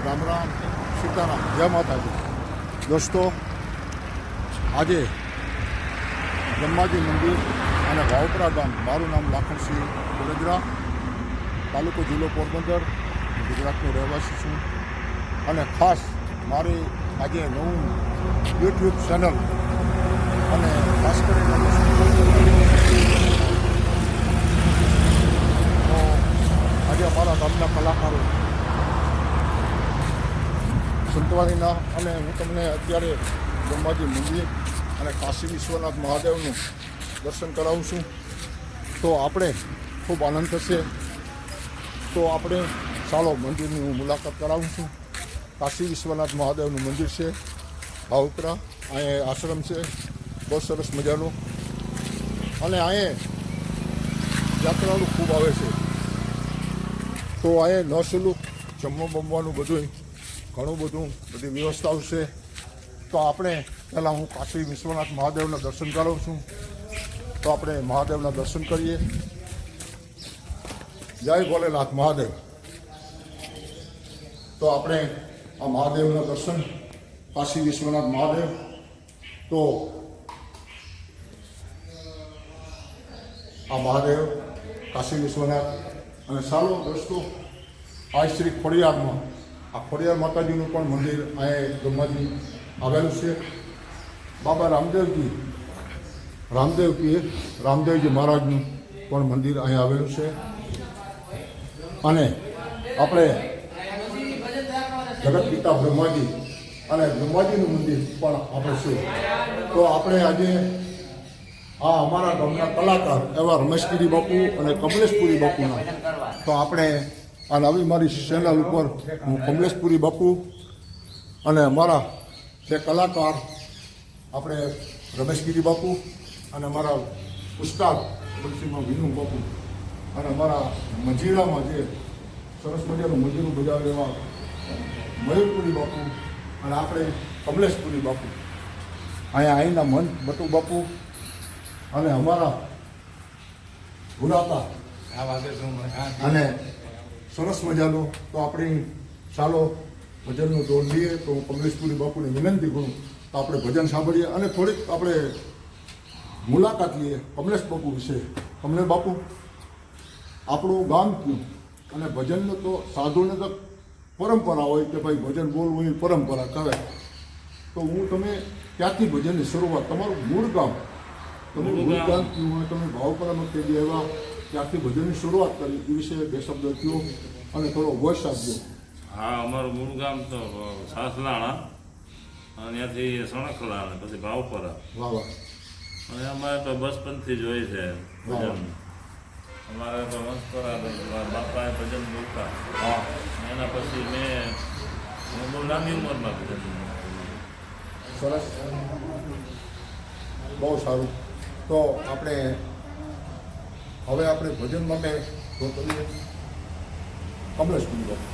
રામ રામ, સીતારામ, જય માતાજી. દોસ્તો, આજે બ્રહ્માજી મંદિર અને વાવપરા ગામ, મારું નામ લાખણસિંહ ગોરજરા, તાલુકો જિલ્લો પોરબંદર, ગુજરાતનો રહેવાસી છું. અને ખાસ મારી આજે નવું યુટ્યુબ ચેનલ અને ખાસ કરીને તો આજે અમારા ગામના કલાકારો સંતવાણીના અને હું તમને અત્યારે બ્રહ્માજી મંદિર અને કાશી વિશ્વનાથ મહાદેવનું દર્શન કરાવું છું. તો આપણે ખૂબ આનંદ થશે. તો આપણે ચાલો મંદિરની હું મુલાકાત કરાવું છું. કાશી વિશ્વનાથ મહાદેવનું મંદિર છે ભાવપરા, અહીંયા આશ્રમ છે બહુ સરસ મજાનો. અને અહીંયા યાત્રાળુ ખૂબ આવે છે. તો અહીંયા નસલુક જમવા બમવાનું બધું ઘણું બધું બધી વ્યવસ્થાઓ છે. તો આપણે પહેલાં હું કાશી વિશ્વનાથ મહાદેવના દર્શન કરાવું છું. તો આપણે મહાદેવના દર્શન કરીએ. જય ભોલેનાથ મહાદેવ. તો આપણે આ મહાદેવના દર્શન, કાશી વિશ્વનાથ મહાદેવ. તો આ મહાદેવ કાશી વિશ્વનાથ. અને ચાલો દોસ્તો, આ શ્રી ખોડિયારમાં, આ ખોડિયાર માતાજીનું પણ મંદિર અહીંયા બ્રહ્માજી આવેલું છે. બાબા રામદેવજી મહારાજનું પણ મંદિર અહીંયા આવેલું છે. અને આપણે જગત પિતા બ્રહ્માજી અને બ્રહ્માજીનું મંદિર પણ આપણે છે. તો આપણે આજે આ અમારા ગામના કલાકાર એવા રમેશગીરી બાપુ અને કમલેશપુરી બાપુના, તો આપણે આ નવી મારી ચેનલ ઉપર હું કમલેશપુરી બાપુ અને અમારા જે કલાકાર આપણે રમેશગીરી બાપુ અને અમારા ઉસ્તાદ બલસીમાં વિનુ બાપુ અને અમારા મંજીરામાં જે સરસ મજાનું મંજીરું બજાવે એવા મયુરપુરી બાપુ અને આપણે કમલેશપુરી બાપુ, અહીંના મન બટુ બાપુ અને અમારા ભૂલાતા અને સરસ મજાનું. તો આપણી ચાલો ભજનનો દોર લઈએ. તો હું કમલેશપુરી બાપુને વિનંતી કરું તો આપણે ભજન સાંભળીએ અને થોડીક આપણે મુલાકાત લઈએ કમલેશ બાપુ વિશે. કમલેશ બાપુ, આપણું ગામ કયું અને ભજનનો તો સાધુને તો પરંપરા હોય કે ભાઈ ભજન બોલવું એ પરંપરા કરે. તો હું તમે ક્યાંથી ભજનની શરૂઆત, તમારું મૂળ ગામ, તમારું મૂળ ગામ કયું હોય, તમે ભાવપરામાં કે જે એવા ત્યાંથી ભજનની શરૂઆત કરી એ વિશે બે શબ્દ કહો અને થોડો વોઇસ આપજો. હા, અમારું મૂળ ગામ તો સાસલાણા અને ત્યાંથી સણખલા અને પછી ભાવપરા. વાહ વાહ. અને અમારે તો બચપનથી જ હોય છે ભજન. અમારે તો વંશપરા બાપાએ ભજન બોલતા. હા. એના પછી હું બહુ નાની ઉંમરમાં ભજન. સરસ, બહુ સારું. તો આપણે હવે આપણે ભજન માટે તો કરીએ કમલેશપુરી બાપુ.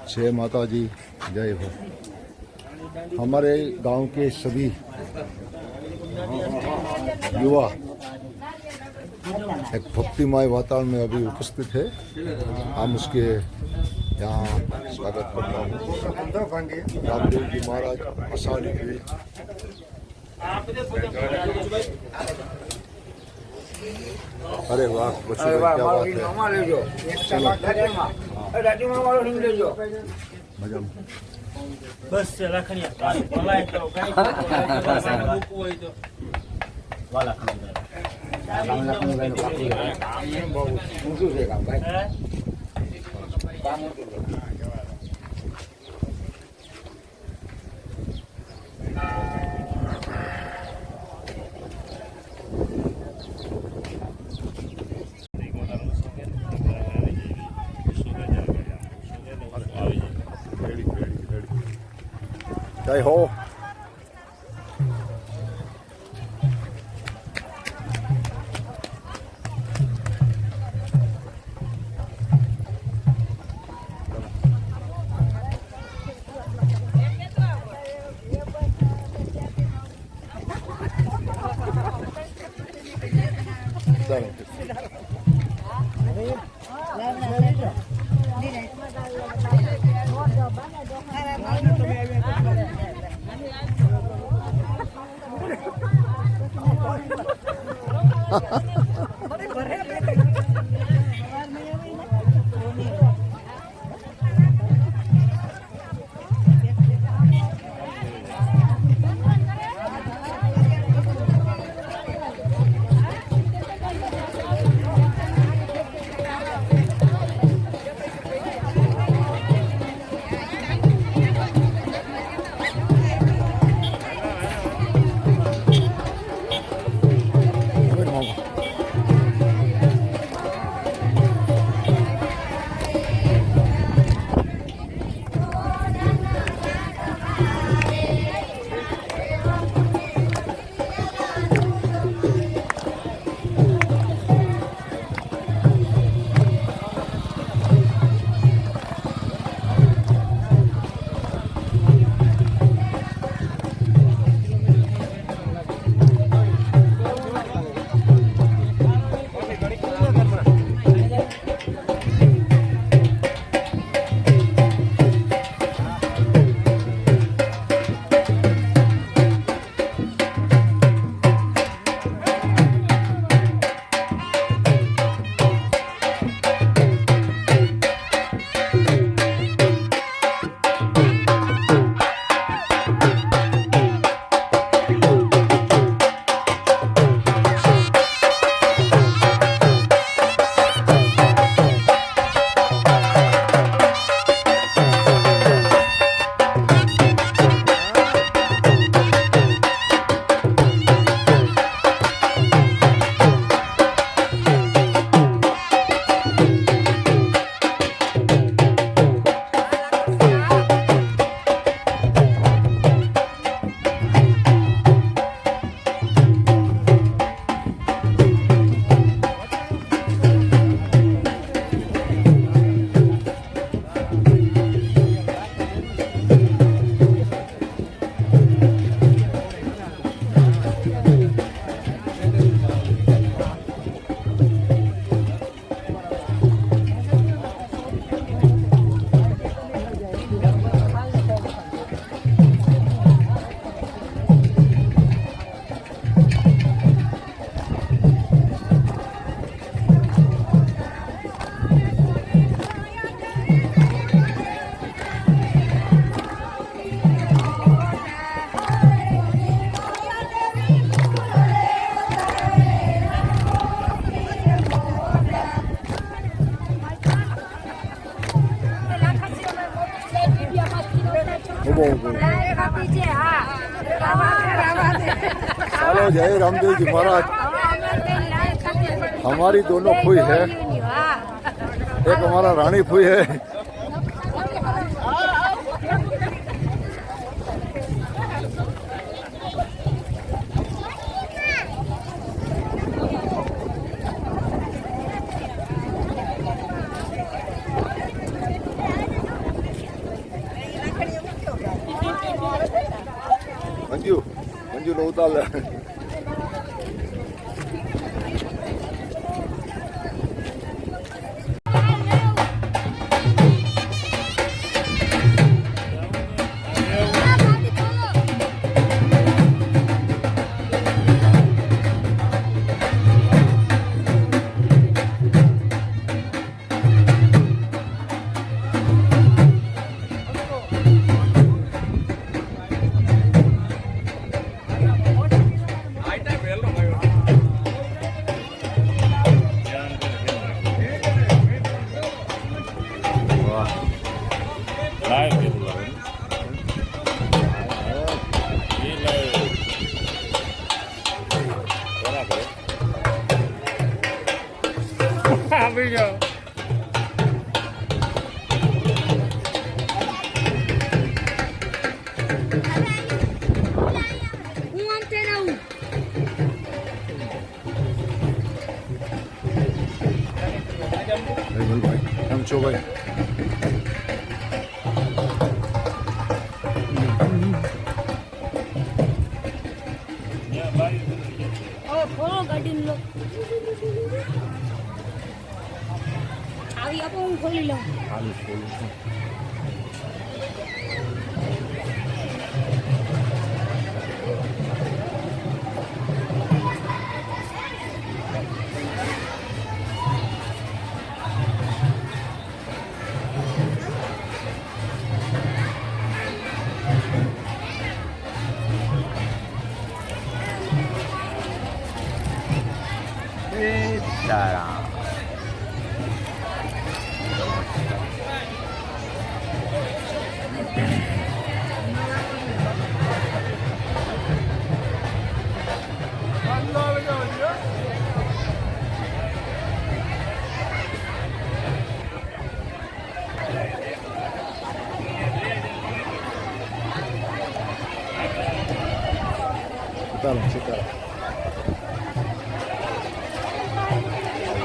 जय माता जी, जय हो। हमारे गांव के सभी युवा एक भक्तिमय वातावरण में अभी उपस्थित है। हम उसके यहाँ स्वागत करता हूँ। रामदेव जी महाराज आसानी हुई। अरे वाह, बच्चों क्या बात है। चलो मजा में। બસ રાખણીયા ભલાય તો કઈ મૂકવું હોય તો વાલા जय हो। चलो जय रामदेव जी महाराज। हमारी दोनों फुई है, एक हमारा रानी फुई है। તો ઉતાર લે. લાઈવ કીધું લાવે એ લાઈવ બરાબર આપી જાઓ હું આમ તેને આવું એમ છો ભાઈ? ખોલો ગાડી લો આવી આપો હું ખોલી લઉં સીતારામ સીતારામ.